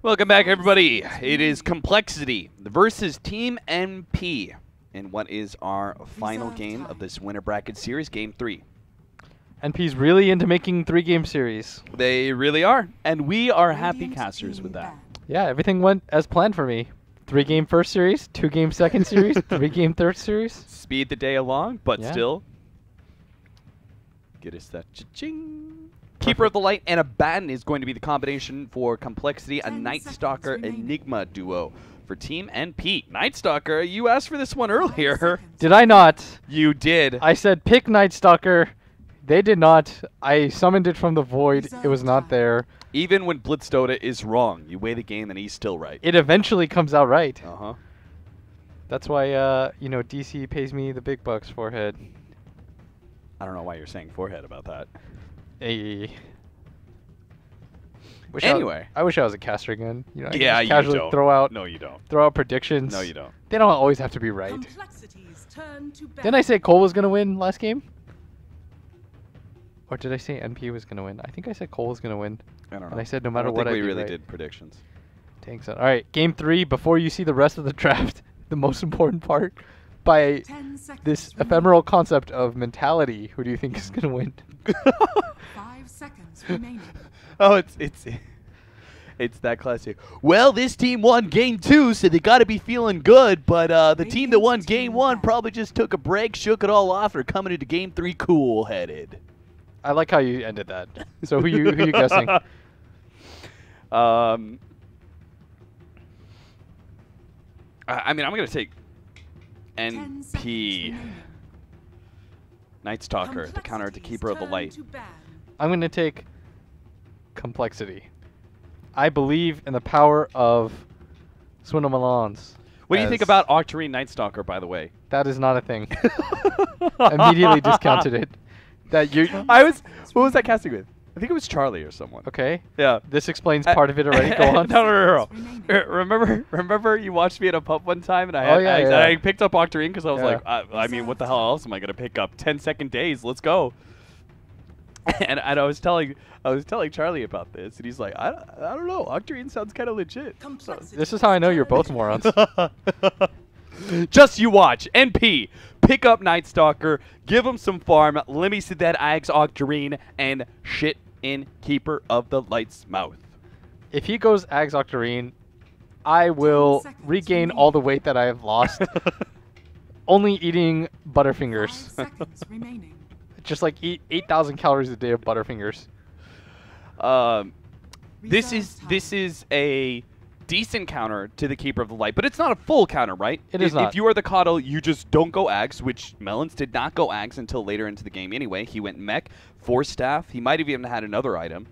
Welcome back, everybody. It is compLexity versus Team MP in what is our final game of this winter bracket series, Game 3. NP's really into making 3-game series. They really are, and we are happy casters with that. Yeah, everything went as planned for me. 3-game first series, 2-game second series, 3-game third series. Speed the day along, but Yeah. still get us that cha-ching. Keeper of the Light and a Baton is going to be the combination for compLexity, a Night Stalker Enigma duo for Team NP. Night Stalker, you asked for this one earlier. Did I not? You did. I said pick Night Stalker. They did not. I summoned it from the void. It was not there. Even when Blitzdota is wrong, you weigh the game and he's still right. It eventually comes out right. Uh-huh. That's why, DC pays me the big bucks, forehead. I don't know why you're saying forehead about that. Hey. Anyway. I wish I was a caster again. You know, I Yeah, could you just casually don't. throw out, No, you don't. predictions. No, you don't. They don't always have to be right. Didn't I say Cole was going to win last game? Or did I say NP was going to win? I think I said Cole was going to win. I don't know. And I said no matter what I we did really right. did predictions. Dang son. All right, game 3. Before you see the rest of the draft, the most important part, by this ephemeral concept of mentality, who do you think is going to win? 5 seconds remaining. Oh, it's that classic. Well, this team won game 2, so they got to be feeling good. But the team that won game 1 probably just took a break, shook it all off, or coming into game 3 cool-headed. I like how you ended that. So who you guessing? I mean, I'm gonna take 10 NP. seconds remaining. Night Stalker, the counter to Keeper of the Light. I'm going to take compLexity. I believe in the power of Swindle Milans. What do you think about Octarine Night Stalker, by the way? That is not a thing. Immediately discounted it. What was that casting with? I think it was Charlie or someone. Okay. Yeah. This explains part of it already. Go on. No. Remember you watched me at a pub one time and I picked up Octarine because I was like, I mean, what the hell else am I gonna pick up? 10-second days, let's go. And I was telling Charlie about this, and he's like, I don't know, Octarine sounds kind of legit. This is how I know you're both morons. Just you watch. NP, pick up Night Stalker, give him some farm, let me see that Axe Octarine, and shit in Keeper of the Light's mouth. If he goes Ags Octarine, I will regain all the weight that I have lost. Only eating Butterfingers. 5 seconds remaining. Just like eat 8,000 calories a day of Butterfingers. This is a decent counter to the Keeper of the Light, but it's not a full counter, right? It is not. If you are the Coddle, you just don't go Axe, which Melons did not go Axe until later into the game anyway. He went Mech, Force Staff. He might have even had another item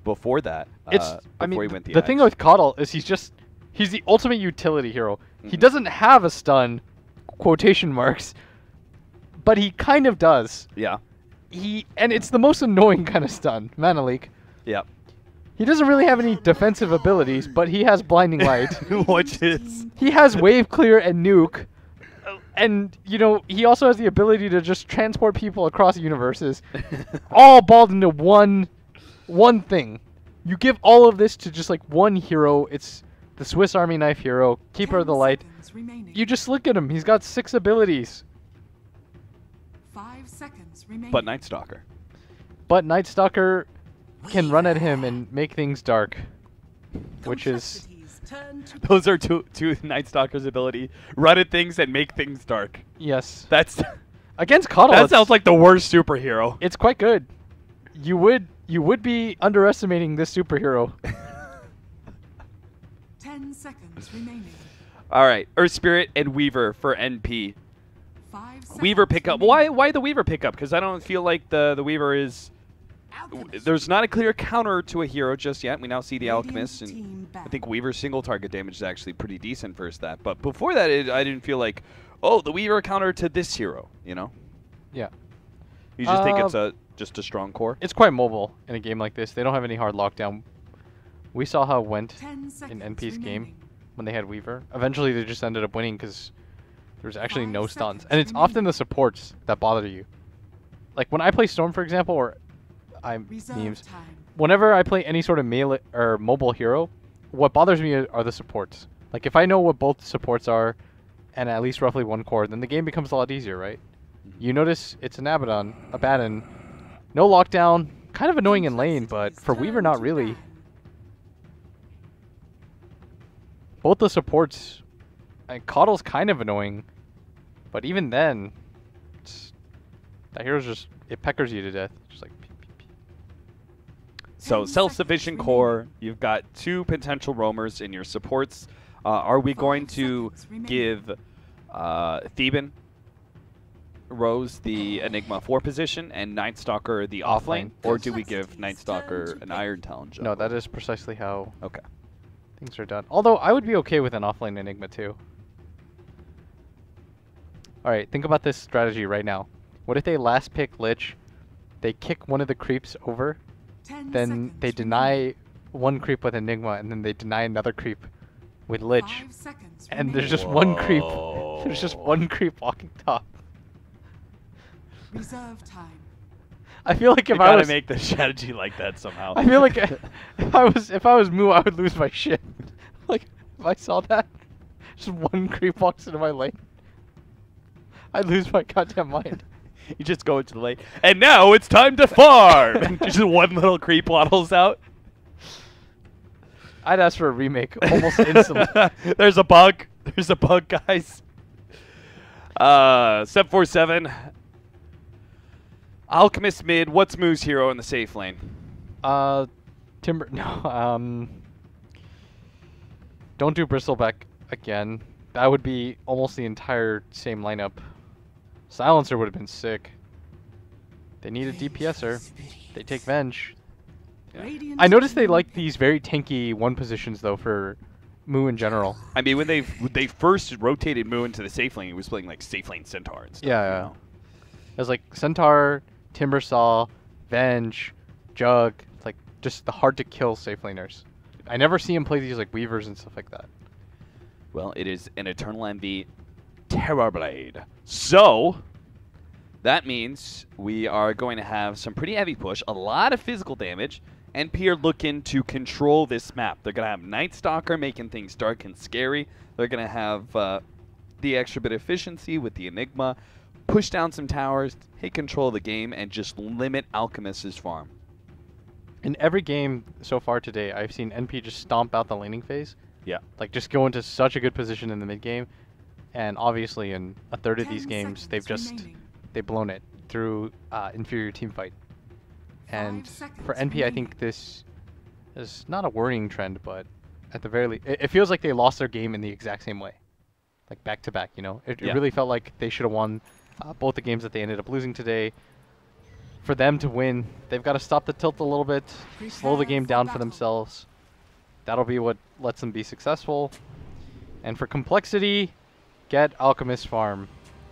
before that. He went the thing with Coddle is he's the ultimate utility hero. Mm-hmm. He doesn't have a stun, quotation marks, but he kind of does. Yeah. And it's the most annoying kind of stun, Mana Leak. Yeah. He doesn't really have any defensive abilities, but he has Blinding Light. Which is... He has Wave Clear and Nuke. And, he also has the ability to just transport people across universes. All balled into one thing. You give all of this to just like one hero. It's the Swiss Army Knife hero, Keeper of the Light. You just look at him. He's got 6 abilities. 5 seconds remaining. But Night Stalker. But Night Stalker can run at him and make things dark, which is... Those are two Night Stalker's ability. Run at things and make things dark. Yes. That's... Against Coddle, that sounds like the worst superhero. It's quite good. You would be underestimating this superhero. 10 seconds remaining. All right. Earth Spirit and Weaver for NP. 5 seconds Weaver pickup. remaining. Why the Weaver pickup? Because I don't feel like the Weaver is... There's not a clear counter to a hero just yet. We now see the Alchemist, and I think Weaver's single target damage is actually pretty decent versus that. But before that, I didn't feel like, oh, the Weaver counter to this hero, Yeah. You just think it's just a strong core? It's quite mobile in a game like this. They don't have any hard lockdown. We saw how it went in NP's game when they had Weaver. Eventually, they just ended up winning because there's actually no stuns. And it's often the supports that bother you. Like when I play Storm, for example, or memes. Whenever I play any sort of melee or mobile hero, what bothers me are the supports. Like, if I know what both supports are, and at least roughly one core, then the game becomes a lot easier, right? You notice it's an Abaddon, a Baton, no lockdown, kind of annoying in lane, but for Weaver, not really. Both the supports, and Coddle's kind of annoying, but even then, that hero's just, it peckers you to death. Just like, pee, pee, pee. So self-sufficient core, you've got 2 potential roamers in your supports. Are we going to give Theban Rose the Enigma 4 position and Night Stalker the offlane, or do we give Night Stalker an Iron Talon jungle? No, that is precisely how okay. things are done. Although I would be okay with an offlane Enigma too. Alright, think about this strategy right now. What if they last pick Lich, they kick one of the creeps over, then they deny one creep with Enigma, and then they deny another creep with Lich, and there's just one creep. There's just one creep walking top. Reserve time. I feel like if I I gotta was make the strategy like that somehow. I feel like if I was Moo, I would lose my shit. Like if I saw that, just one creep walks into my lane, I'd lose my goddamn mind. You just go into the lane, and now it's time to farm. And just one little creep waddles out. I'd ask for a remake almost instantly. There's a bug. There's a bug, guys. 747. Alchemist mid. What's Moo's hero in the safe lane? Timber. No. Don't do Bristleback again. That would be almost the entire same lineup. Silencer would have been sick. They need a DPSer. They take Venge. Yeah. I noticed they like these very tanky 1 positions though for Moo in general. I mean, when they first rotated Moo into the safe lane, he was playing like safe lane Centaur and stuff. Yeah, yeah. You know? It was like Centaur, Timbersaw, Venge, Jug. It's like just the hard to kill safe laners. I never see him play these like Weavers and stuff like that. Well, it is an Eternal Envy Terrorblade. So that means we are going to have some pretty heavy push, a lot of physical damage. NP are looking to control this map. They're going to have Night Stalker making things dark and scary. They're going to have the extra bit of efficiency with the Enigma, push down some towers, take control of the game, and just limit Alchemist's farm. In every game so far today, I've seen NP just stomp out the laning phase. Yeah. Like just go into such a good position in the mid game. And obviously in a third of these games, they've blown it through inferior team fight. And for NP, I think this is not a worrying trend, but at the very least, it feels like they lost their game in the exact same way. Like back to back, you know? It really felt like they should have won both the games that they ended up losing today. For them to win, they've got to stop the tilt a little bit, slow the game down for themselves. That'll be what lets them be successful. And for complexity, get Alchemist farm.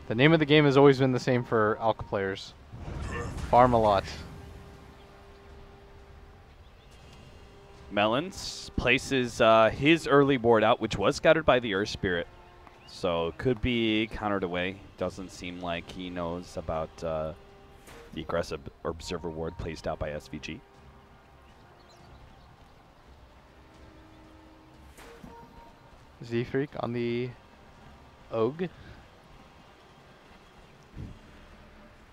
The name of the game has always been the same for Alch players. Farm a lot. Melons places his early ward out, which was scattered by the Earth Spirit. So could be countered away. Doesn't seem like he knows about the aggressive Observer ward placed out by SVG. Z-Freak on the Og.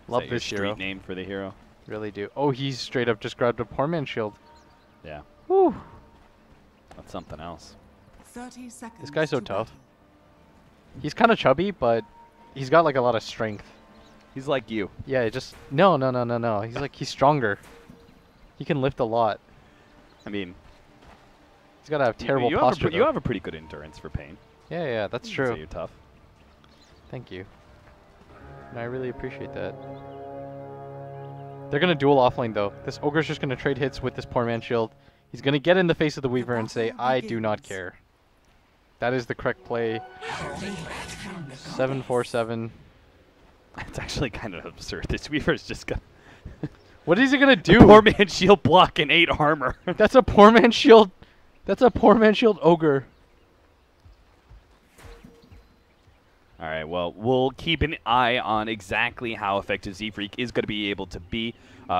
Love this street hero. Name for the hero. Really do. Oh, he's straight up just grabbed a poor man's shield. Yeah. Woo. That's something else. 30 seconds. This guy's so tough. He's kind of chubby, but he's got like a lot of strength. He's like you. Yeah, just no. He's stronger. He can lift a lot. I mean, he's got to have terrible posture. You have a pretty good endurance for pain. Yeah, that's true. So you're tough. Thank you. And I really appreciate that. They're gonna duel offlane though. This ogre's just gonna trade hits with this poor man's shield. He's gonna get in the face of the Weaver and say, "I do not care." That is the correct play. 747. It's actually kind of absurd. This Weaver's just gonna. What is he gonna do? Poor man shield block and 8 armor. That's a poor man's shield. That's a poor man's shield ogre. All right, well, we'll keep an eye on exactly how effective Z-Freak is going to be able to be.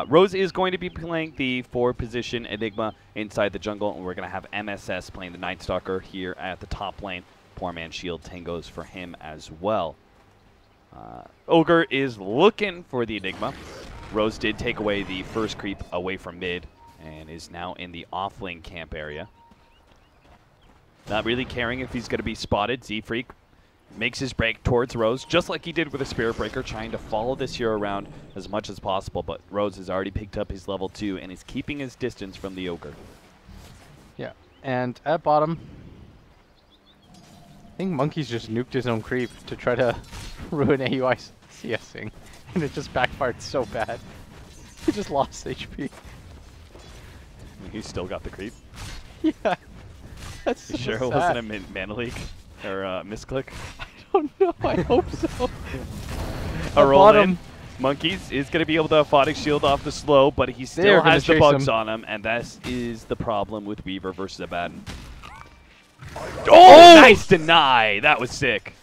Rose is going to be playing the 4-position Enigma inside the jungle, and we're going to have MSS playing the Night Stalker here at the top lane. Poor man shield tangos for him as well. Ogre is looking for the Enigma. Rose did take away the first creep away from mid and is now in the off-lane camp area. Not really caring if he's going to be spotted. Z-Freak makes his break towards Rose, just like he did with the Spirit Breaker, trying to follow this hero around as much as possible, but Rose has already picked up his level 2 and is keeping his distance from the Ogre. Yeah, and at bottom, I think Monkey's just nuked his own creep to try to ruin AUI CSing, and it just backfired so bad. He just lost HP. He's still got the creep. Yeah, that's so sure sad. it wasn't a mana leak or misclick? I don't know. I hope so. A roll in. Monkeys is going to be able to Aphotic Shield off the slow, but he still has the bugs on him, and that is the problem with Weaver versus Abaddon. Oh, nice deny. That was sick.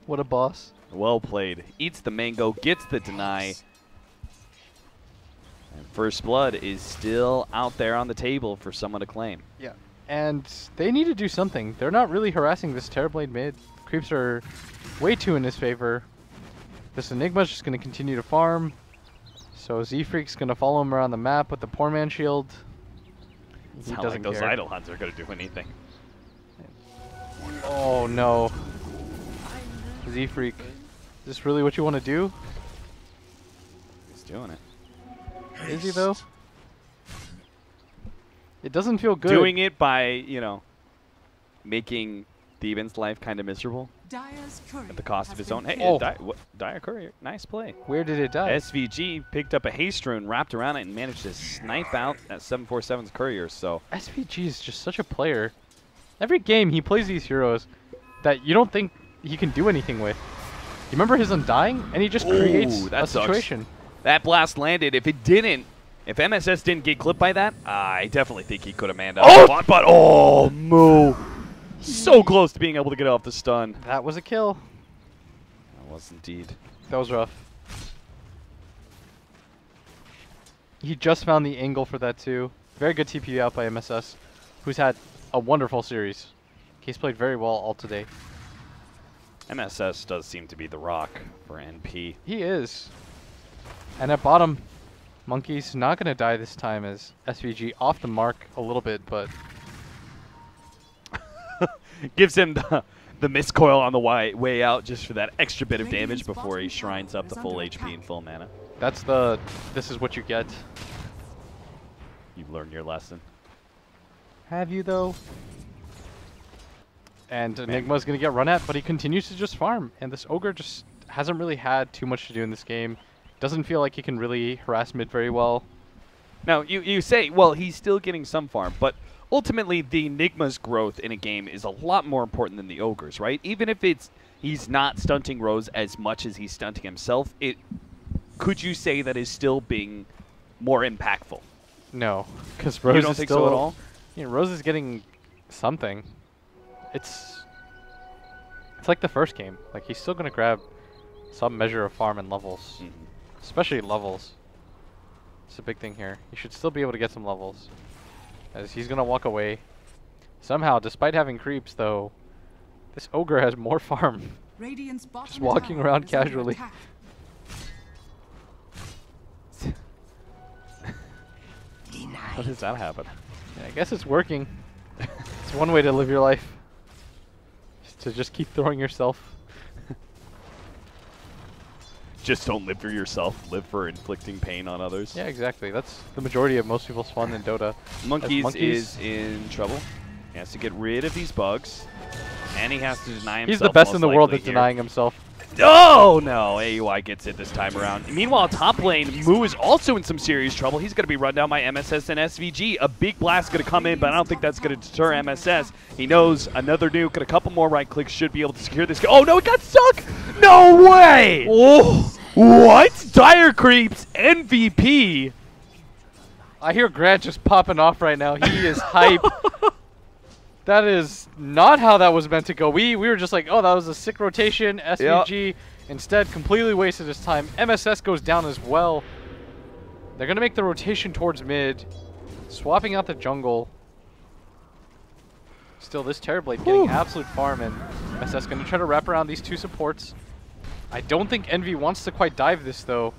What a boss. Well played. Eats the mango, gets the deny. And First Blood is still out there on the table for someone to claim. Yeah. And they need to do something. They're not really harassing this Terrorblade mid. Creeps are way too in his favor. This Enigma's just going to continue to farm. So Z-Freak's going to follow him around the map with the poor man shield. It's not like those idle hunts are going to do anything. Oh no. Z-Freak. Is this really what you want to do? He's doing it. Is he though? It doesn't feel good. Doing it by, you know, making Thievens' life kind of miserable at the cost of his own. Hey, Dire Courier, nice play. Where did it die? SVG picked up a haste rune, wrapped around it, and managed to snipe out that 747's Courier. So SVG is just such a player. Every game he plays these heroes that you don't think he can do anything with. You remember his Undying? And he just creates a situation. That blast landed. If it didn't, if MSS didn't get clipped by that, I definitely think he could have manned up. Oh! But oh, moo. So close to being able to get off the stun. That was a kill. That was indeed. That was rough. He just found the angle for that too. Very good TP out by MSS, who's had a wonderful series. He's played very well all today. MSS does seem to be the rock for NP. He is. And at bottom, Monkey's not going to die this time as SVG off the mark a little bit, but gives him the miscoil on the way out just for that extra bit of damage before he shrines up the full HP and full mana. That's this is what you get. You've learned your lesson. Have you though? And Enigma's going to get run at, but he continues to just farm. And this Ogre just hasn't really had too much to do in this game. Doesn't feel like he can really harass mid very well. Now, you say, well, he's still getting some farm, but ultimately the Enigma's growth in a game is a lot more important than the Ogre's, right? Even if he's not stunting Rose as much as he's stunting himself, could you say that is still being more impactful? No, because Rose you don't is think still so at all? Yeah, Rose is getting something. It's like the first game. Like he's still gonna grab some measure of farm and levels, especially levels. It's a big thing here. You should still be able to get some levels, as he's gonna walk away. Somehow, despite having creeps, though, this Ogre has more farm. Just walking around casually. How does that happen? Yeah, I guess it's working. It's one way to live your life. To just keep throwing yourself. Just don't live for yourself. Live for inflicting pain on others. Yeah, exactly. That's the majority of most people's fun in Dota. Monkeys is in trouble. He has to get rid of these bugs. And he has to deny himself. He's the best in the world at denying himself. Oh, no. AUI gets it this time around. Meanwhile, top lane, Moo is also in some serious trouble. He's going to be run down by MSS and SVG. A big blast going to come in, but I don't think that's going to deter MSS. He knows another nuke and a couple more right clicks should be able to secure this. Oh, no, it got stuck. No way. Oh, what? Dire Creeps MVP. I hear Grant just popping off right now. He is hype. That is not how that was meant to go. We were just like, oh, that was a sick rotation. SVG instead completely wasted his time. MSS goes down as well. They're going to make the rotation towards mid, swapping out the jungle. Still, this Terrorblade getting absolute farm, and MSS going to try to wrap around these two supports. I don't think Envy wants to quite dive this, though.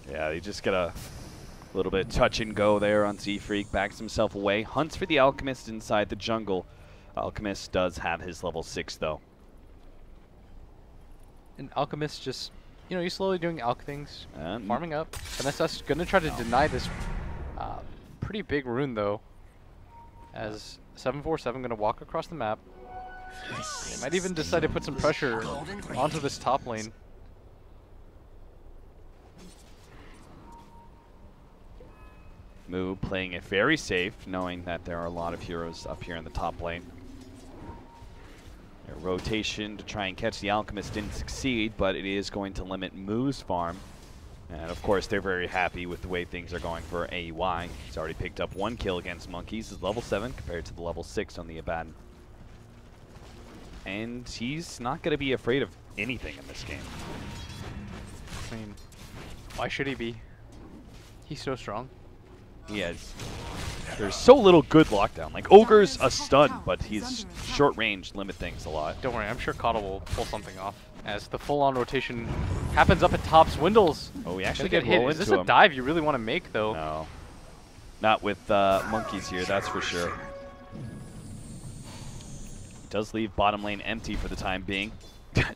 Yeah, they just get a little bit touch and go there on Z-Freak. Backs himself away. Hunts for the Alchemist inside the jungle. Alchemist does have his level 6, though. And Alchemist just, you know, he's slowly doing Alch things, farming up. MSS going to try to deny this pretty big rune, though, as 747 going to walk across the map. They might even decide to put some pressure onto this top lane. Moo playing it very safe, knowing that there are a lot of heroes up here in the top lane. Their rotation to try and catch the Alchemist didn't succeed, but it is going to limit Moo's farm. And of course, they're very happy with the way things are going for AEY. He's already picked up 1 kill against Monkeys. He's level 7 compared to the level 6 on the Abaddon. And he's not going to be afraid of anything in this game. I mean, why should he be? He's so strong. He has. There's so little good lockdown. Like, Ogre's a stun, but his short range limit things a lot. Don't worry, I'm sure Coddle will pull something off as the full-on rotation happens up at top. Swindles. Oh, we actually get hit. Is this a dive you really want to make, though? No. Not with Monkeys here, that's for sure. Does leave bottom lane empty for the time being.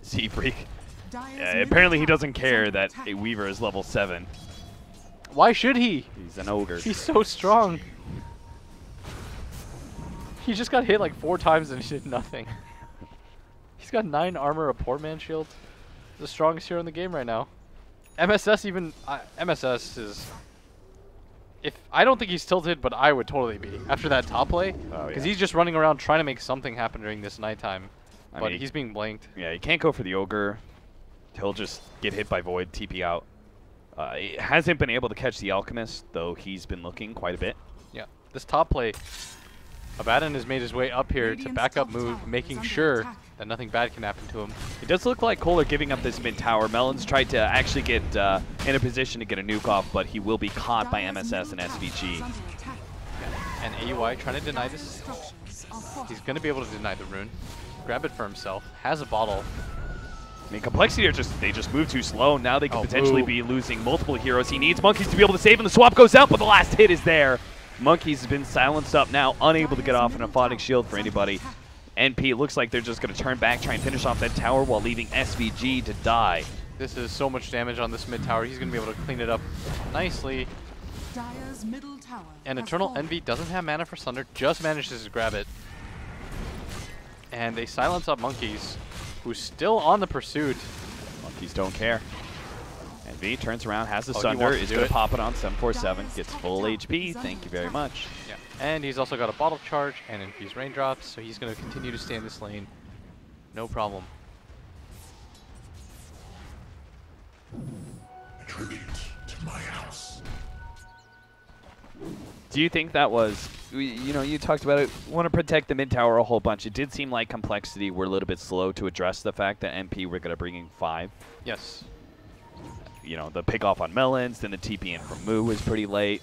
Z-Freak. Apparently he doesn't care that a Weaver is level 7. Why should he? He's an ogre. He's so strong. He just got hit like 4 times and he did nothing. He's got 9 armor, a poor man shield. The strongest hero in the game right now. MSS even... MSS is... I don't think he's tilted, but I would totally be after that top play. Because he's just running around trying to make something happen during this nighttime. But he's being blanked. Yeah, you can't go for the ogre. He'll just get hit by Void, TP out. He hasn't been able to catch the Alchemist, though he's been looking quite a bit. Yeah, this top play, Abaddon has made his way up here to back up move, making sure that nothing bad can happen to him. It does look like Kohler giving up this mid tower. Melon's tried to actually get in a position to get a nuke off, but he will be caught by MSS and SVG. And AUI trying to deny this. He's going to be able to deny the rune. Grab it for himself. Has a bottle. I mean, compLexity they just move too slow. Now they could potentially be losing multiple heroes. He needs Monkeys to be able to save him. The swap goes out, but the last hit is there. Monkeys has been silenced up now, unable to get off an Aphotic Shield for anybody. NP looks like they're just going to turn back, try and finish off that tower while leaving SVG to die. This is so much damage on this mid tower. He's going to be able to clean it up nicely. And Eternal Envy doesn't have mana for Sunder, just manages to grab it. And they silence up Monkeys, who's still on the pursuit. Monkeys don't care. Envy turns around, has the Sunder, is going to pop it on 747, gets full HP. Thank you very much. Yeah. And he's also got a bottle charge and infused raindrops, so he's going to continue to stay in this lane. No problem. Tribute to my house. Do you think that was, you know, you talked about it, want to protect the mid tower a whole bunch. It did seem like compLexity were a little bit slow to address the fact that MP were going to bring in 5. Yes. You know, the pick off on Melons, then the TP in from Moo was pretty late.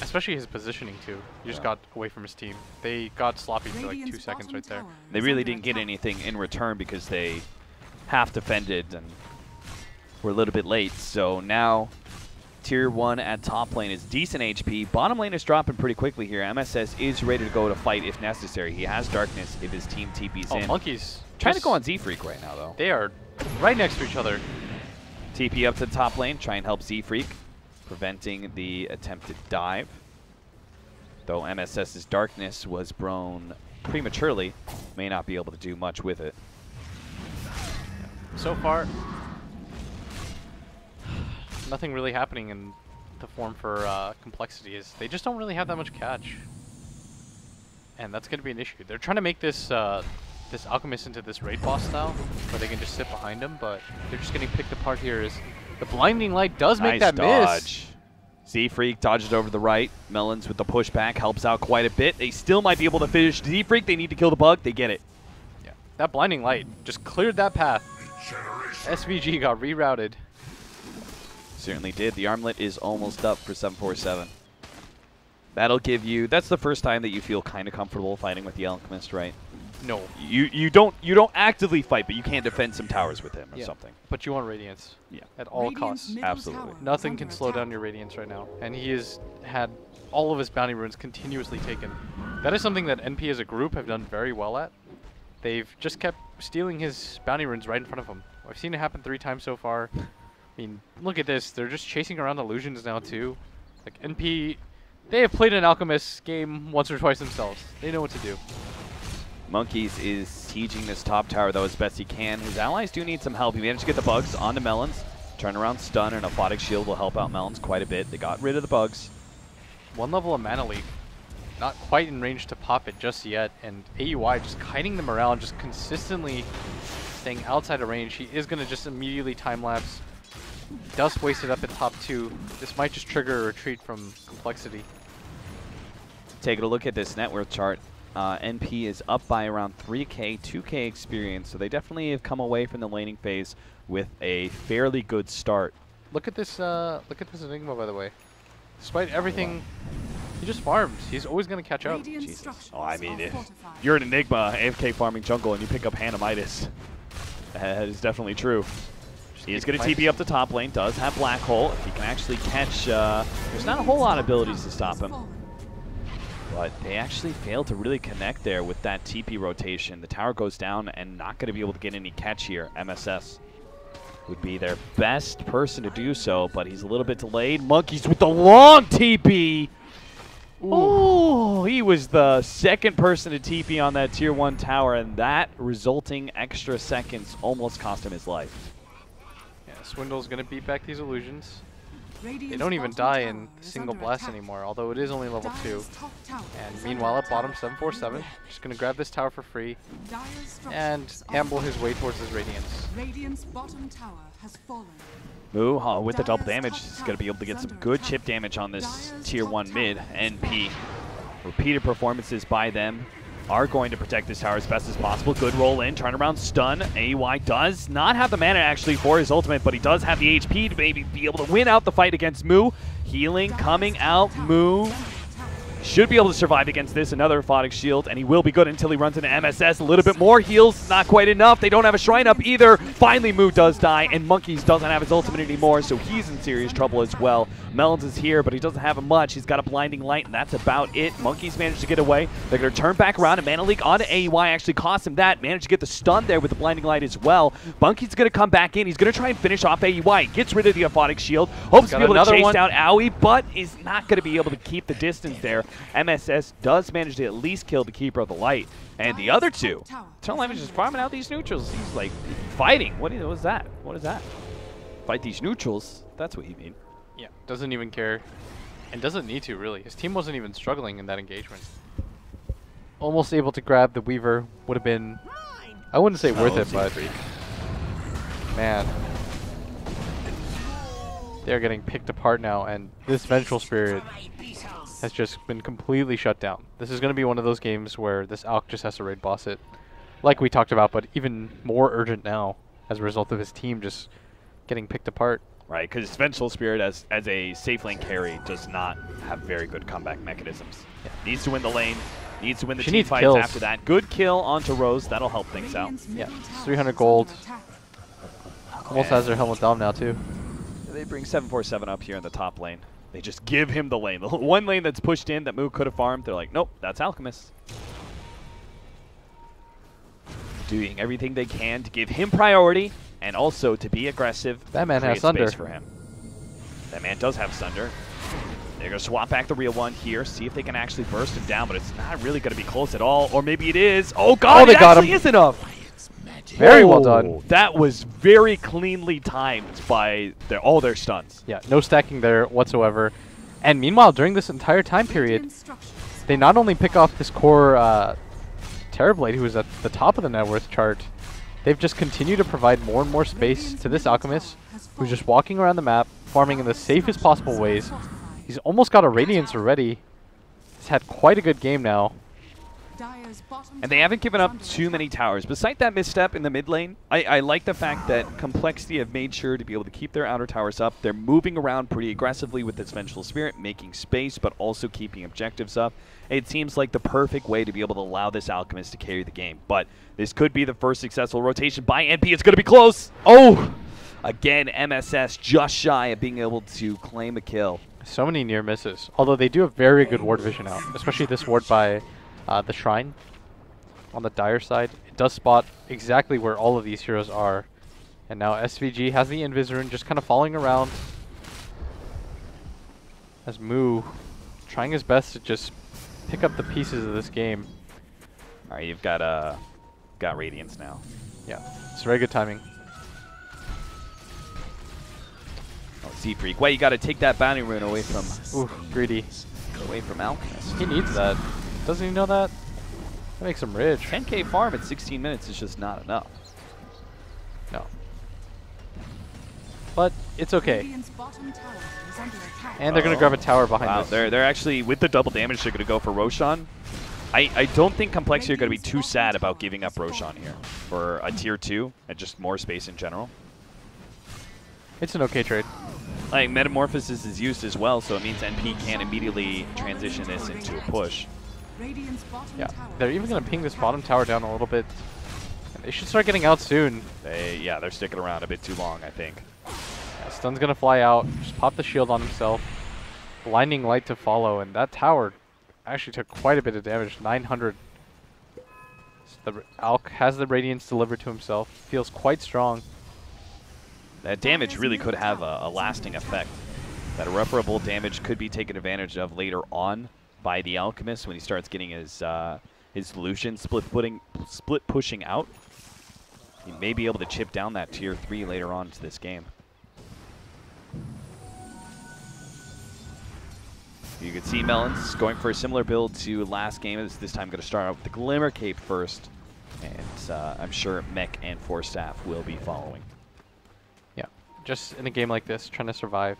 Especially his positioning, too. He just got away from his team. They got sloppy for like 2 seconds right there. They really didn't get anything in return because they half defended and were a little bit late. So now Tier 1 at top lane is decent HP. Bottom lane is dropping pretty quickly here. MSS is ready to go to fight if necessary. He has Darkness if his team TP's in. Monkeys. Trying to go on Z-Freak right now, though. They are right next to each other. TP up to the top lane, try and help Z-Freak, preventing the attempted dive. Though MSS's Darkness was blown prematurely, may not be able to do much with it. So far, nothing really happening in the form for compLexity. Is they just don't really have that much catch, and that's going to be an issue. They're trying to make this this Alchemist into this raid boss style, where they can just sit behind him, but they're just getting picked apart here. As the blinding light does make that dodge. miss. Z-Freak dodges over the right. Melons with the pushback helps out quite a bit. They still might be able to finish Z-Freak. They need to kill the bug. They get it. Yeah, that blinding light just cleared that path. SVG got rerouted. Certainly did. The armlet is almost up for 747. That'll give you. That's the first time that you feel kind of comfortable fighting with the Alchemist, right? No. You don't actively fight, but you can defend some towers with him or something. But you want Radiance. Yeah. At all costs. Absolutely. Nothing can slow down your Radiance right now. And he has had all of his bounty runes continuously taken. That is something that NP as a group have done very well at. They've just kept stealing his bounty runes right in front of him. I've seen it happen 3 times so far. I mean, look at this. They're just chasing around illusions now too. Like NP, they have played an Alchemist game once or twice themselves. They know what to do. Monkeys is sieging this top tower though as best he can. His allies do need some help. He managed to get the bugs onto Melons. Turnaround stun and a Aphotic Shield will help out Melons quite a bit. They got rid of the bugs. 1 level of Mana Leak. Not quite in range to pop it just yet. And AUI just kiting them around, just consistently staying outside of range. He is going to just immediately time-lapse. Does waste it up at top 2. This might just trigger a retreat from compLexity. Taking a look at this net worth chart. NP is up by around 3k, 2k experience, so they definitely have come away from the laning phase with a fairly good start. Look at this Enigma, by the way. Despite everything, he just farms. He's always going to catch up. Jesus. Oh, I mean, if you're an Enigma AFK farming jungle and you pick up Hanamitis, that is definitely true. He is going to TP up the top lane, does have Black Hole. If he can actually catch, there's not a whole lot of abilities to stop him. But they actually failed to really connect there with that TP rotation. The tower goes down and not going to be able to get any catch here. MSS would be their best person to do so, but he's a little bit delayed. Monkeys with the long TP. Oh, he was the second person to TP on that tier 1 tower, and that resulting extra seconds almost cost him his life. Yeah, Swindle's going to beat back these illusions. They don't even die in single blast anymore, although it is only level 2. And meanwhile at bottom, 747, just going to grab this tower for free and amble his way towards his Radiance. Moo, with the double damage, he's going to be able to get some good chip damage on this tier 1 mid. NP. Repeated performances by them are going to protect this tower as best as possible. Good roll in, turnaround stun. AY does not have the mana actually for his ultimate, but he does have the HP to maybe be able to win out the fight against Moo. Healing coming out. Moo should be able to survive against this. Another Aphotic Shield, and he will be good until he runs into MSS. A little bit more heals, not quite enough. They don't have a Shrine up either. Finally, Moo does die, and Monkeys doesn't have his ultimate anymore, so he's in serious trouble as well. Melons is here, but he doesn't have much. He's got a Blinding Light, and that's about it. Monkeys managed to get away. They're going to turn back around, and Mana Leak onto AUI actually cost him that. Managed to get the stun there with the Blinding Light as well. Monkey's going to come back in. He's going to try and finish off AUI. Gets rid of the Aphotic Shield. Hopes to be able to chase down Owie, but is not going to be able to keep the distance there. MSS does manage to at least kill the Keeper of the Light. And the other two, Tunnel is just farming out these neutrals. He's like fighting. What is that? What is that? Fight these neutrals? That's what he mean. Yeah, doesn't even care. And doesn't need to, really. His team wasn't even struggling in that engagement. Almost able to grab the Weaver. Would have been, I wouldn't say worth it, but man. They're getting picked apart now, and this Vengeful Spirit has just been completely shut down. This is going to be one of those games where this Alch just has to raid boss it. Like we talked about, but even more urgent now as a result of his team just getting picked apart. Right, because Vengeful Spirit as a safe lane carry does not have very good comeback mechanisms. Yeah. Needs to win the lane, needs to win the team fights after that. Good kill onto Rose, that'll help things out. Yeah, 300 gold. Almost has their Helmet Dom now too. They bring 747 up here in the top lane. They just give him the lane. The one lane that's pushed in that Moo could have farmed, they're like, nope, that's Alchemist. Doing everything they can to give him priority and also to be aggressive. That man has Sunder. For him. That man does have Sunder. They're going to swap back the real one here, see if they can actually burst him down, but it's not really going to be close at all. Or maybe it is. Oh, God, they got him. Is enough. Very well done. That was very cleanly timed by all their stuns. Yeah, no stacking there whatsoever. And meanwhile, during this entire time period, they not only pick off this core Terrorblade, who is at the top of the net worth chart, they've just continued to provide more and more space to this Alchemist, who's just walking around the map, farming in the safest possible ways, He's almost got a Radiance already. He's had quite a good game now. And they haven't given up too many towers. Besides that misstep in the mid lane, I like the fact that compLexity have made sure to be able to keep their outer towers up. They're moving around pretty aggressively with this Vengeful Spirit, making space, but also keeping objectives up. It seems like the perfect way to be able to allow this Alchemist to carry the game. But this could be the first successful rotation by NP. It's going to be close. Oh! Again, MSS just shy of being able to claim a kill. So many near misses. Although they do have very good ward vision out, especially this ward by the Shrine. On the Dire side, it does spot exactly where all of these heroes are. And now SVG has the Invis just kind of following around. As Moo trying his best to just pick up the pieces of this game. Alright, you've got Radiance now. Yeah, it's very good timing. Oh, Z-Freak. Wait, you got to take that bounty rune away from... Ooh, greedy. Away from Alchemist. He needs that. Doesn't he know that? That makes him rich. 10k farm at 16 minutes is just not enough. No. But it's okay. And they're going to grab a tower behind this. They're actually, with the double damage, they're going to go for Roshan. I don't think compLexity are going to be too sad about giving up Roshan here for a tier 2 and just more space in general. It's an okay trade. Like, Metamorphosis is used as well, so it means NP can immediately transition this into a push. Yeah, they're even going to ping this bottom tower down a little bit. And they should start getting out soon. Yeah, they're sticking around a bit too long, I think. Yeah, Stun's going to fly out, just pop the shield on himself. Blinding Light to follow, and that tower actually took quite a bit of damage, 900. So the Alk has the Radiance delivered to himself, feels quite strong. That damage really could have a lasting effect. That irreparable damage could be taken advantage of later on by the Alchemist when he starts getting his Lucian split pushing out. He may be able to chip down that tier 3 later on to this game. You can see Melons going for a similar build to last game. This time going to start out with the Glimmer Cape first. And I'm sure Mech and Force Staff will be following. Yeah, just in a game like this, trying to survive.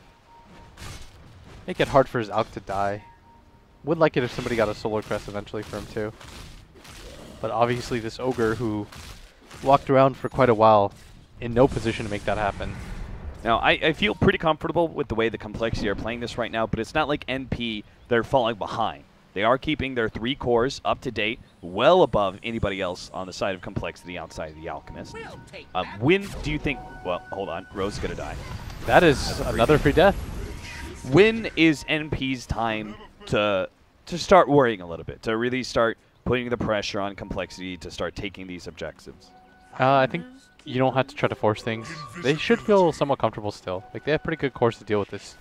Make it hard for his Alk to die. Would like it if somebody got a Solar Crest eventually for him too. But obviously this Ogre who walked around for quite a while in no position to make that happen. Now, I feel pretty comfortable with the way the compLexity are playing this right now, but it's not like NP, they're falling behind. They are keeping their 3 cores up to date, well above anybody else on the side of compLexity outside of the Alchemist. When do you think... Well, hold on. Rose is going to die. That is another free death. When is NP's time to start worrying a little bit, to really start putting the pressure on compLexity to start taking these objectives? I think you don't have to try to force things. They should feel somewhat comfortable still. Like, they have pretty good cores to deal with this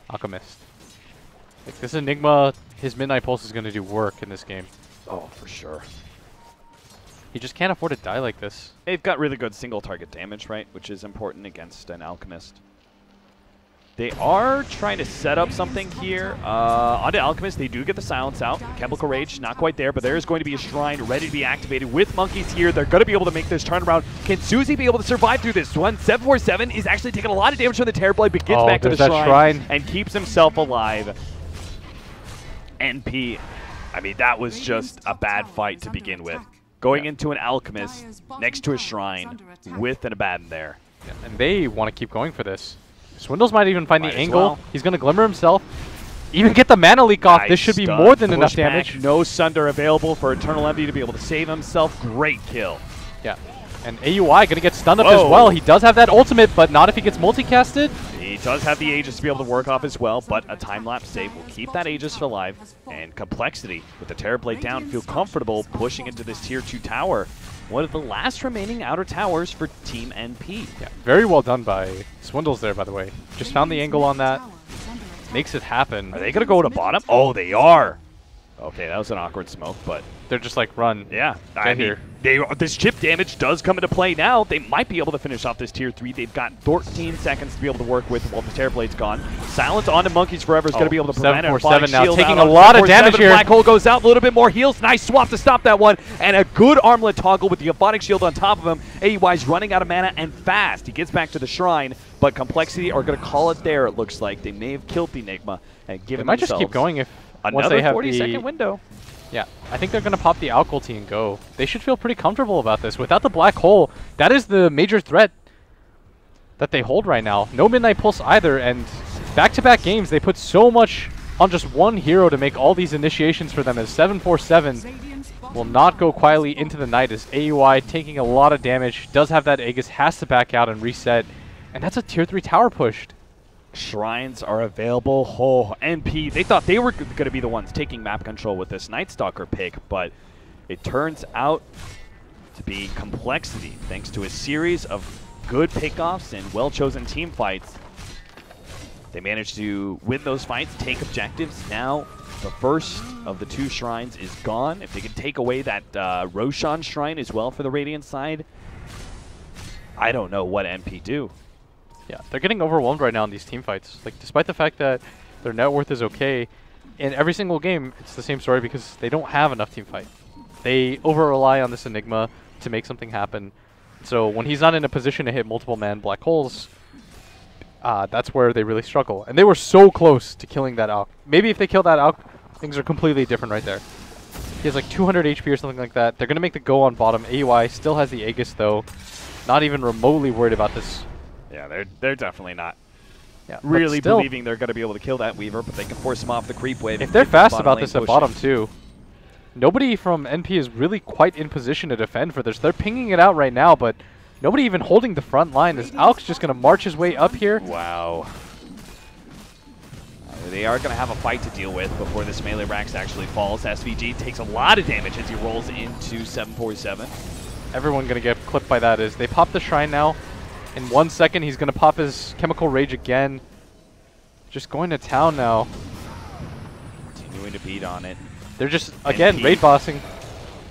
Alchemist. Like, this Enigma, his Midnight Pulse is going to do work in this game. Oh, for sure. He just can't afford to die like this. They've got really good single target damage, right, which is important against an Alchemist. They are trying to set up something here. Onto Alchemist, they do get the silence out. Chemical Rage, not quite there, but there is going to be a Shrine ready to be activated with monkeys here. They're going to be able to make this turnaround. Can Susie be able to survive through this one? 747 is actually taking a lot of damage from the Terrorblade, but gets back to the Shrine and keeps himself alive. NP, I mean, that was just a bad fight to begin with. Going into an Alchemist next to a Shrine with an Abaddon there. Yeah, and they want to keep going for this. Swindles might even find the angle. He's going to Glimmer himself. Even get the mana leak off. This should be more than enough damage. No Sunder available for Eternal Envy to be able to save himself. Great kill. Yeah. And AUI going to get stunned up as well. He does have that ultimate, but not if he gets multicasted. He does have the Aegis to be able to work off as well, but a time-lapse save will keep that Aegis alive. And compLexity, with the Terrorblade down, feel comfortable pushing into this tier 2 tower. One of the last remaining outer towers for Team NP. Yeah, very well done by Swindles there, by the way. Just found the angle on that. Makes it happen. Are they going to go to bottom? Oh, they are. Okay, that was an awkward smoke, but... They're just like, run. Yeah. Get here. This chip damage does come into play now. They might be able to finish off this tier 3. They've got 14 seconds to be able to work with while the Terrorblade's gone. Silence onto Monkeys Forever is going to be able to prevent it. 747 now taking a lot of damage here. Black Hole goes out, a little bit more heals. Nice swap to stop that one. And a good armlet toggle with the Euphonic Shield on top of him. AUI's running out of mana and fast. He gets back to the Shrine. But compLexity are going to call it there, it looks like. They may have killed the Enigma and given They might just keep going if once they have 40-second window. Yeah, I think they're going to pop the Alchemist and go. They should feel pretty comfortable about this. Without the black hole, that is the major threat that they hold right now. No Midnight Pulse either, and back-to-back games, they put so much on just one hero to make all these initiations for them, as 747 will not go quietly into the night as AUI taking a lot of damage, does have that Aegis, has to back out and reset, and that's a tier 3 tower pushed. Shrines are available. Oh, NP, they thought they were going to be the ones taking map control with this Night Stalker pick, but it turns out to be compLexity, thanks to a series of good pickoffs and well-chosen team fights. They managed to win those fights, take objectives. Now, the first of the 2 shrines is gone. If they can take away that Roshan shrine as well for the Radiant side, I don't know what NP do. Yeah, they're getting overwhelmed right now in these team fights. Like, despite the fact that their net worth is okay, in every single game, it's the same story because they don't have enough team fight. They over-rely on this Enigma to make something happen. So when he's not in a position to hit multiple man black holes, that's where they really struggle. And they were so close to killing that Alch. Maybe if they kill that Alch, things are completely different right there. He has like 200 HP or something like that. They're going to make the go on bottom. AUI still has the Aegis though. Not even remotely worried about this. Yeah, they're definitely not really believing they're going to be able to kill that Weaver, but they can force him off the creep wave. If they're fast about this at bottom too, nobody from NP is really quite in position to defend for this. They're pinging it out right now, but nobody even holding the front line. This Alch's just going to march his way up here. Wow. They are going to have a fight to deal with before this melee Rax actually falls. SVG takes a lot of damage as he rolls into 747. Everyone going to get clipped by that as they pop the shrine now. In 1 second, he's going to pop his Chemical Rage again. Just going to town now. Continuing to beat on it. They're just, again, raid bossing.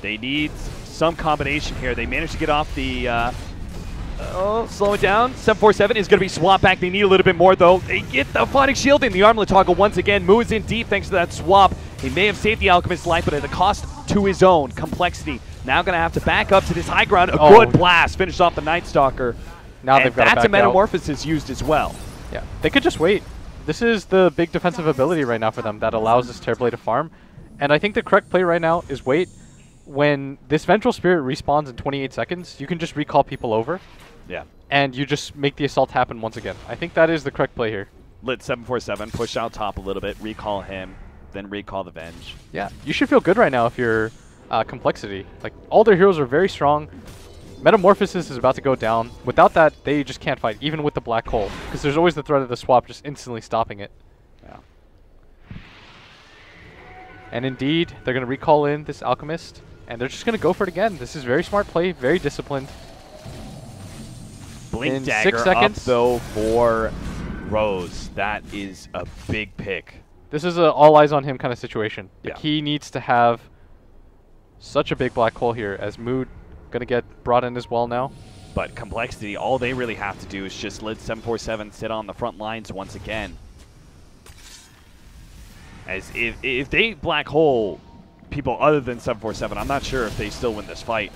They need some combination here. They managed to get off the... slow it down. 747 is going to be swapped back. They need a little bit more, though. They get the Phonic Shield in. The Armlet Toggle once again moves in deep thanks to that swap. He may have saved the Alchemist's life, but at a cost to his own. compLexity now going to have to back up to this high ground. A good blast. Finished off the Night Stalker. Now they've got to back that's a Metamorphosis used as well. Yeah, they could just wait. This is the big defensive ability right now for them that allows this Terrorblade to farm. And I think the correct play right now is wait. When this Vengeful Spirit respawns in 28 seconds, you can just recall people over. Yeah. And you just make the assault happen once again. I think that is the correct play here. Let 747 push out top a little bit, recall him, then recall the Venge. Yeah, you should feel good right now if you're compLexity. Like, all their heroes are very strong. Metamorphosis is about to go down. Without that, they just can't fight, even with the black hole, because there's always the threat of the swap just instantly stopping it. Yeah. And indeed, they're going to recall in this Alchemist, and they're just going to go for it again. This is very smart play, very disciplined. Blink in Dagger 6 seconds. Up, though, for Rose. That is a big pick. This is an all eyes on him kind of situation. Yeah. Like, he needs to have such a big black hole here, as Mood going to get brought in as well now. But compLexity, all they really have to do is just let 747 sit on the front lines once again. As if they black hole people other than 747, I'm not sure if they still win this fight.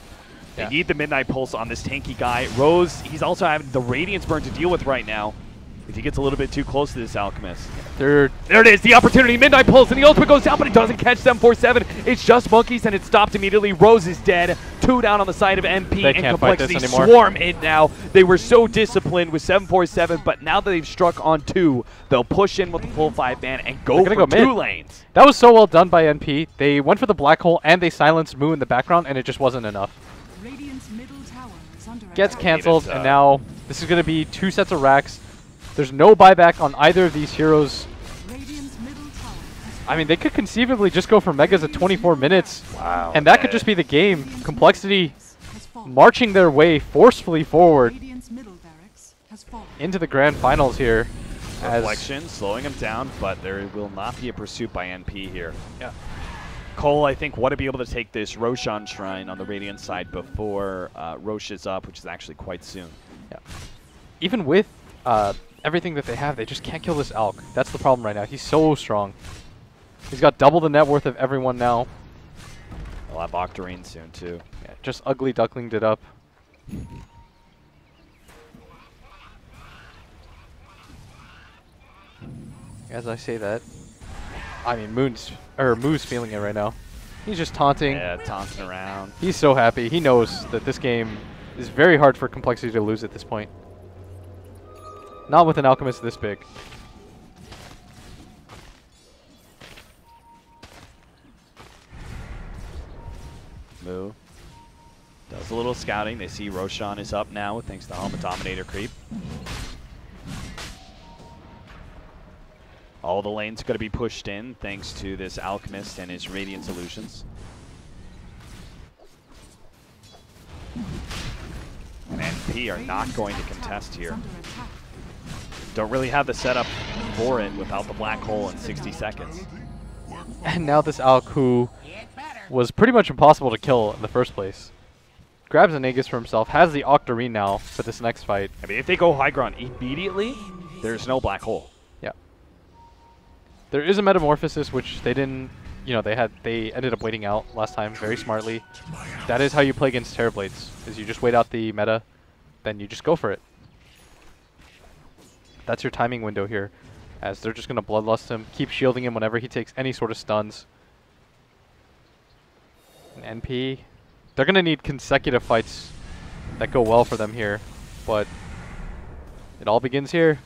They need the Midnight Pulse on this tanky guy. Rose, he's also having the Radiance Burn to deal with right now. If he gets a little bit too close to this Alchemist. There it is, the opportunity, Midnight Pulse, and the ultimate goes down, but it doesn't catch 747. It's just monkeys, and it's stopped immediately. Rose is dead. 2 down on the side of MP, they and can't fight this compLexity anymore. swarm in now. They were so disciplined with 747, but now that they've struck on 2, they'll push in with the full 5-man and go for 2 lanes. That was so well done by NP. They went for the black hole, and they silenced Moo in the background, and it just wasn't enough. Radiant's middle tower is under Gets attack. cancelled, and now this is going to be 2 sets of racks. There's no buyback on either of these heroes. Radiant's middle tower has I mean, they could conceivably just go for Megas at 24 minutes. Wow. And that could just be the game. compLexity fallen. marching their way forcefully forward Radiant's middle barracks has fallen. into the grand finals here. Reflection, slowing him down, but there will not be a pursuit by NP here. Yeah. Cole, I think, want to be able to take this Roshan Shrine on the Radiant side before Rosh is up, which is actually quite soon. Yeah. Even with everything that they have, they just can't kill this Alch. That's the problem right now. He's so strong. He's got double the net worth of everyone now. They'll have Octarine soon, too. Yeah, just ugly ducklinged it up. As I say that, I mean Moo's feeling it right now. He's just taunting. Yeah, taunting around. He's so happy. He knows that this game is very hard for Complexity to lose at this point. Not with an Alchemist this big. Moo does a little scouting. They see Roshan is up now thanks to Helmet Dominator creep. All the lanes are going to be pushed in thanks to this Alchemist and his Radiant Solutions. And NP are not going to contest here. Don't really have the setup for it without the black hole in 60 seconds. And now this Alk, who was pretty much impossible to kill in the first place, grabs an Aegis for himself, has the Octarine now for this next fight. I mean, if they go high ground immediately, there's no black hole. Yeah. There is a Metamorphosis, which they didn't, you know, they ended up waiting out last time very smartly. That is how you play against Terrorblades, is you just wait out the meta, then you just go for it. That's your timing window here, as they're just going to Bloodlust him, keep shielding him whenever he takes any sort of stuns. And NP, they're going to need consecutive fights that go well for them here, but it all begins here.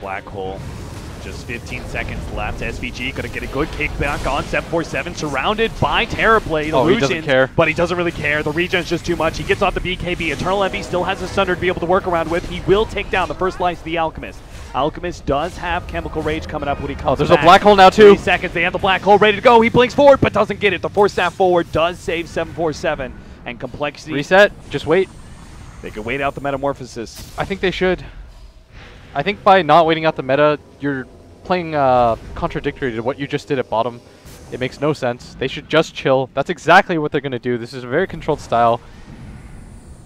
Black hole. Just 15 seconds left. SVG going to get a good kickback on 747, surrounded by Terrorblade. Oh, he doesn't care. But he doesn't really care. The regen is just too much. He gets off the BKB. Eternal Envy still has a Sunder to be able to work around with. He will take down the first slice of the Alchemist. Alchemist does have Chemical Rage coming up when he comes back. Oh, there's a black hole now, too. 3 seconds. They have the black hole ready to go. He blinks forward, but doesn't get it. The force staff forward does save 747. And Complexity. Reset. Just wait. They can wait out the Metamorphosis. I think they should. I think by not waiting out the meta, you're playing contradictory to what you just did at bottom. It makes no sense. They should just chill. That's exactly what they're going to do. This is a very controlled style.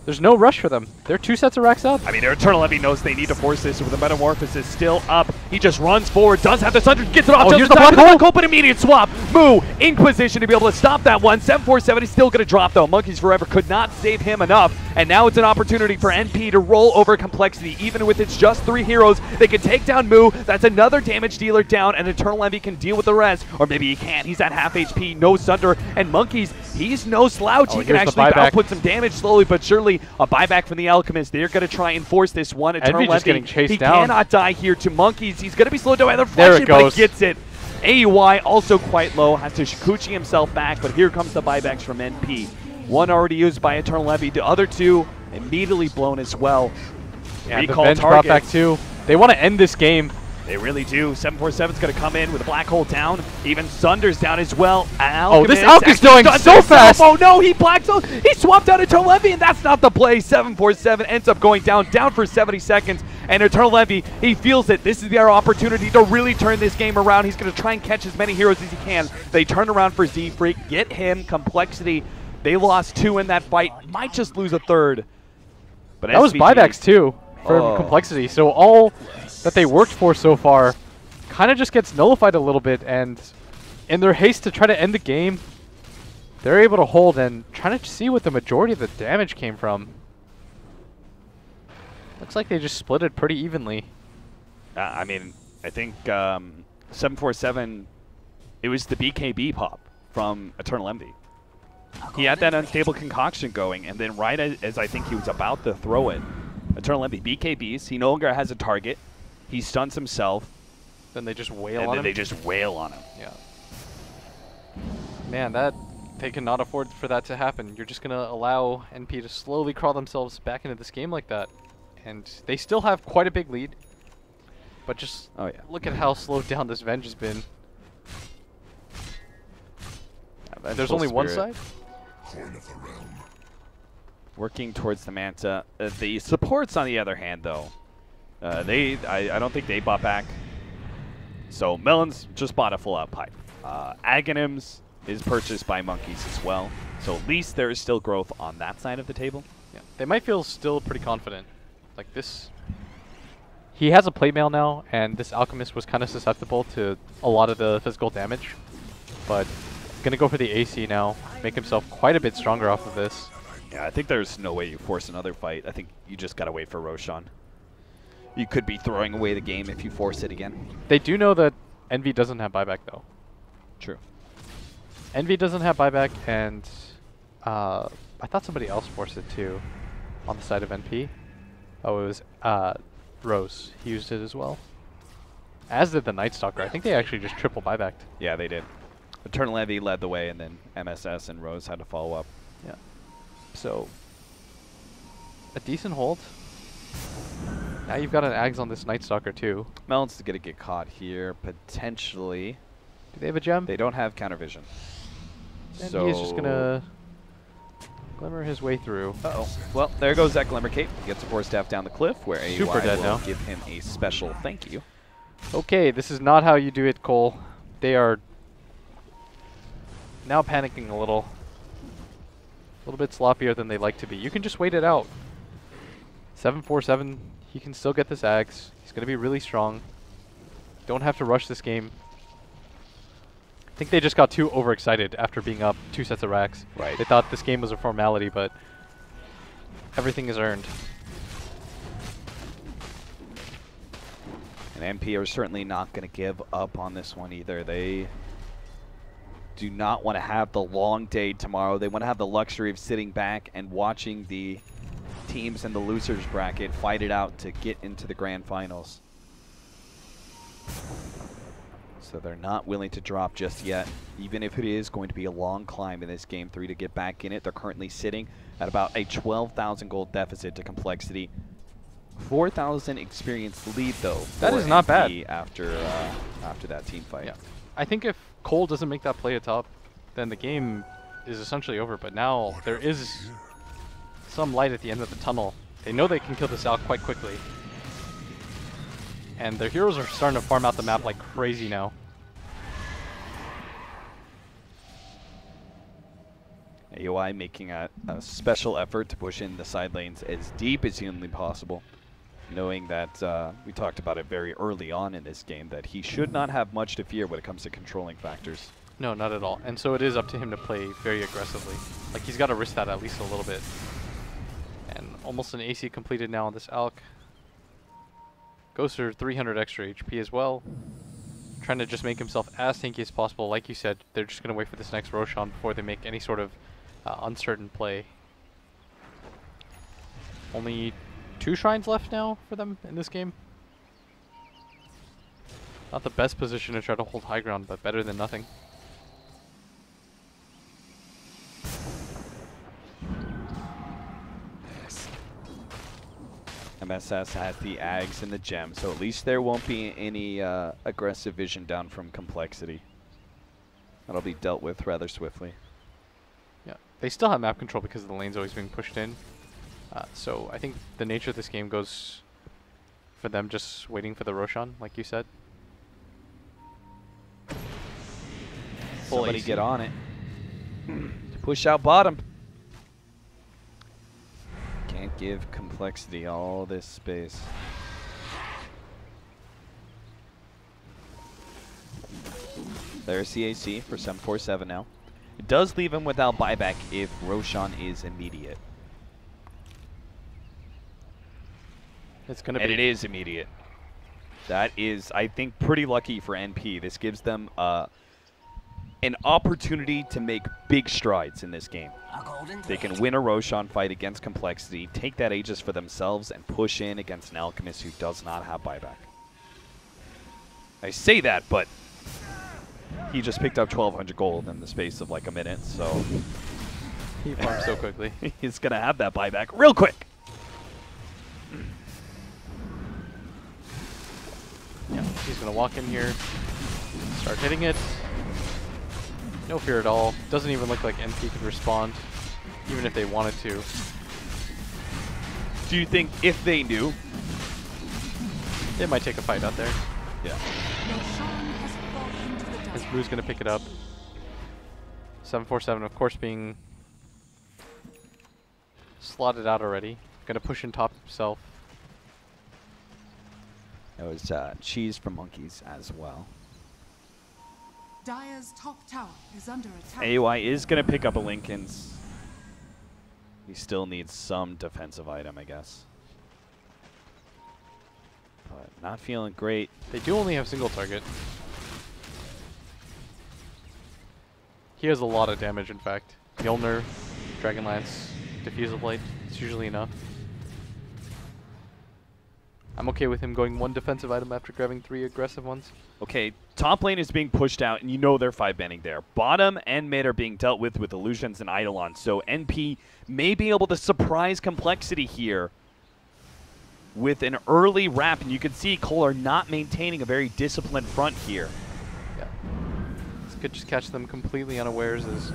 There's no rush for them. They're 2 sets of racks up. I mean, their Eternal Envy knows they need to force this with the Metamorphosis still up. He just runs forward, does have the Sunder, gets it off. Oh, here's the black hole. But immediate swap. Moo in position to be able to stop that one. 747 is still going to drop, though. Monkeys Forever could not save him enough. And now it's an opportunity for NP to roll over Complexity. Even with its just 3 heroes, they can take down Moo. That's another damage dealer down, and Eternal Envy can deal with the rest. Or maybe he can't. He's at half HP, no Sunder. And Monkeys, he's no slouch. He can actually output some damage slowly but surely. A buyback from the Alchemist. They're going to try and force this one. Eternal Envy just getting chased down. He cannot die here to Monkeys. He's going to be slowed down by the There it reflection, but goes. he gets it. AUI also quite low. Has to Shikuchi himself back, but here comes the buybacks from NP. One already used by Eternal Envy. The other 2 immediately blown as well. Yeah, Recall the bench brought targets. back 2. They want to end this game. They really do. 747's going to come in with a black hole down. Even Sunder's down as well. Oh, this Alchemist Alk is going so fast. Oh no, he he swapped out Eternal Envy, and that's not the play. 747 ends up going down for 70 seconds. And Eternal Envy, he feels it. This is their opportunity to really turn this game around. He's going to try and catch as many heroes as he can. They turn around for Z-Freak, get him. Complexity, they lost 2 in that fight. Might just lose a 3rd. But That was SVG, buybacks too for Complexity. So all that they worked for so far kind of just gets nullified a little bit, and in their haste to try to end the game, they're able to hold and trying to see what the majority of the damage came from. Looks like they just split it pretty evenly. I mean, I think 747, it was the BKB pop from Eternal Envy. He had that unstable concoction going, and then right as I think he was about to throw it, Eternal Envy BKBs, he no longer has a target. He stuns himself. Then they just wail and on then him. they just wail on him. Yeah. Man, they cannot afford for that to happen. You're just going to allow NP to slowly crawl themselves back into this game like that. And they still have quite a big lead. But just look at how slowed down this Venge has been. There's only one side? Working towards the Manta. The supports, on the other hand, though, I don't think they bought back. So Melons just bought a full-out pipe. Aghanims is purchased by Monkeys as well. So at least there is still growth on that side of the table. Yeah, they might feel still pretty confident. Like this, he has a playmail now, and this Alchemist was kind of susceptible to a lot of the physical damage. But gonna go for the AC now, make himself quite a bit stronger off of this. Yeah, I think there's no way you force another fight. I think you just gotta wait for Roshan. you could be throwing away the game if you force it again. They do know that Envy doesn't have buyback, though. True. Envy doesn't have buyback, and I thought somebody else forced it too on the side of NP. Oh, it was Rose. He used it as well. As did the Night Stalker. I think they actually just triple buybacked. Yeah, they did. Eternal Envy led the way, and then MSS and Rose had to follow up. Yeah. So, a decent hold. Now you've got an Ags on this Night Stalker too. Melon's going to get caught here, potentially. Do they have a gem? They don't have counter vision. And So he's just going to glimmer his way through. Uh-oh. Well, there goes that Glimmer Cape. He gets a Force Staff down the cliff, where AUI Super dead will now. give him a special thank you. Okay, this is not how you do it, Cole. They are now panicking a little bit sloppier than they like to be. You can just wait it out. 7-4-7, he can still get this Ags. He's going to be really strong. Don't have to rush this game. I think they just got too overexcited after being up 2 sets of racks. Right. They thought this game was a formality, but everything is earned. And MP are certainly not going to give up on this one either. They do not want to have the long day tomorrow. They want to have the luxury of sitting back and watching the teams in the losers bracket fight it out to get into the grand finals. So they're not willing to drop just yet, even if it is going to be a long climb in this game 3 to get back in it. They're currently sitting at about a 12,000 gold deficit to compLexity. 4,000 experience lead though. That is not bad after that team fight. Yeah, I think if Cole doesn't make that play atop, then the game is essentially over. But now there is some light at the end of the tunnel. They know they can kill this out quite quickly, and their heroes are starting to farm out the map like crazy now. AOI making a special effort to push in the side lanes as deep as humanly possible, knowing that we talked about it very early on in this game, that he should not have much to fear when it comes to controlling factors. No, not at all. And so it is up to him to play very aggressively. Like, he's got to risk that at least a little bit. And almost an AC completed now on this Alk. Goes for 300 extra HP as well. Trying to just make himself as tanky as possible. Like you said, they're just going to wait for this next Roshan before they make any sort of uncertain play. Only 2 shrines left now for them in this game. Not the best position to try to hold high ground, but better than nothing. MSS has the Ags and the Gem, so at least there won't be any aggressive vision down from compLexity. That'll be dealt with rather swiftly. Yeah, they still have map control because the lane's always being pushed in. So I think the nature of this game goes for them just waiting for the Roshan, like you said. Somebody get on it. Push out bottom. Can't give compLexity all this space. There's CAC for 747 now. It does leave him without buyback if Roshan is immediate. It's gonna And be. it is immediate. That is, I think, pretty lucky for NP. This gives them an opportunity to make big strides in this game. They can win a Roshan fight against compLexity, take that Aegis for themselves, and push in against an Alchemist who does not have buyback. I say that, but he just picked up 1,200 gold in the space of like a minute, so He farms so quickly. he's going to have that buyback real quick. Yeah, he's gonna walk in here, start hitting it. No fear at all. Doesn't even look like NP could respond, even if they wanted to. Do you think if they knew? They might take a fight out there. Yeah. Roshan has fallen to the His dark. Blue's gonna pick it up. 747, of course, being slotted out already. Gonna push in top himself. That was cheese from monkeys as well. Dire's top tower is under attack. AOI is going to pick up a Lincoln's. He still needs some defensive item, I guess. Not feeling great. They do only have single target. He has a lot of damage, in fact. Mjolnir, Dragonlance, Diffusal Blade. It's usually enough. I'm okay with him going 1 defensive item after grabbing 3 aggressive ones. Okay, top lane is being pushed out, and you know they're 5-banning there. Bottom and mid are being dealt with illusions and Eidolon, so NP may be able to surprise complexity here with an early wrap, and you can see Kohler not maintaining a very disciplined front here. Yeah. This could just catch them completely unawares as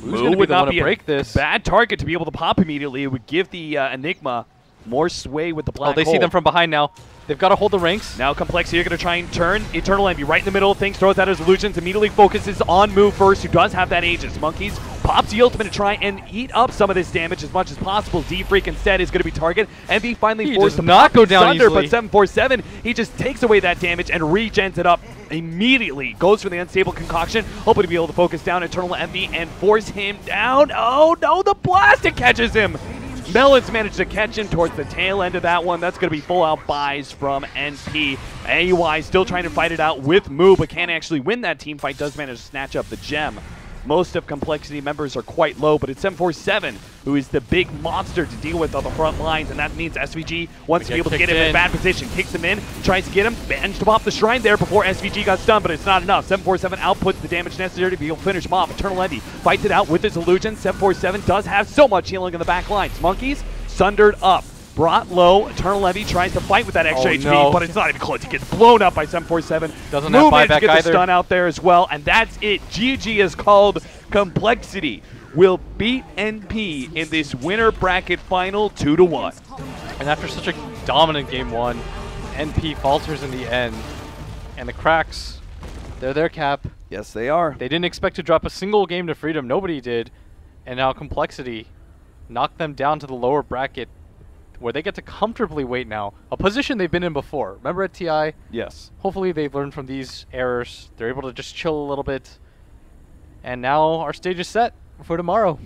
Moo would not be a break this. bad target to be able to pop immediately. It would give the Enigma more sway with the black hole. Oh, they see them from behind now. They've got to hold the ranks. Now complexity are going to try and turn. Eternal Envy right in the middle of things, throws out his illusions, immediately focuses on Moo first, who does have that Aegis. Monkeys pops the ultimate to try and eat up some of this damage as much as possible. D-Freak instead is going to be target. Envy finally forced to not go down Thunder, easily. but 747, he just takes away that damage and regens it up immediately. Goes for the unstable concoction, hoping to be able to focus down Eternal Envy and force him down. Oh no, the blast, it catches him. Melons managed to catch him towards the tail end of that one. That's going to be full-out buys from NP. AUI still trying to fight it out with Moo, but can't actually win that team fight. Does manage to snatch up the gem. Most of Complexity members are quite low, but it's 747 who is the big monster to deal with on the front lines, and that means SVG wants to be able to get him in a bad position. Kicks him in, tries to get him, managed to pop the shrine there before SVG got stunned, but it's not enough. 747 outputs the damage necessary to be able to finish him off. Eternal Envy fights it out with his illusion. 747 does have so much healing in the back lines. Monkeys sundered up. Brought low, Eternal Envy tries to fight with that extra HP, but it's not even close. He gets blown up by 747. Doesn't have buyback to get either. The stun out there as well, and that's it. GG is called. Complexity will beat NP in this winner bracket final 2-1. And after such a dominant game 1, NP falters in the end, and the Cracks, they're their cap. Yes, they are. They didn't expect to drop a single game to Freedom. Nobody did, and now Complexity knocked them down to the lower bracket, where they get to comfortably wait now. A position they've been in before. Remember at TI? Yes. Hopefully they've learned from these errors. They're able to just chill a little bit. And now our stage is set for tomorrow.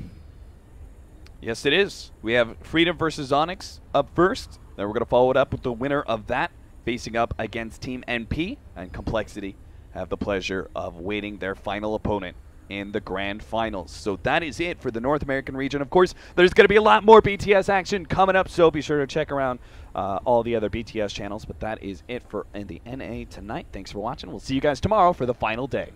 Yes, it is. We have Freedom versus Onyx up first. Then we're going to follow it up with the winner of that facing up against Team NP. And Complexity have the pleasure of waiting their final opponent in the grand finals. So that is it for the North American region. Of course, there's going to be a lot more BTS action coming up, so be sure to check around all the other BTS channels. But that is it for the NA tonight. Thanks for watching. We'll see you guys tomorrow for the final day.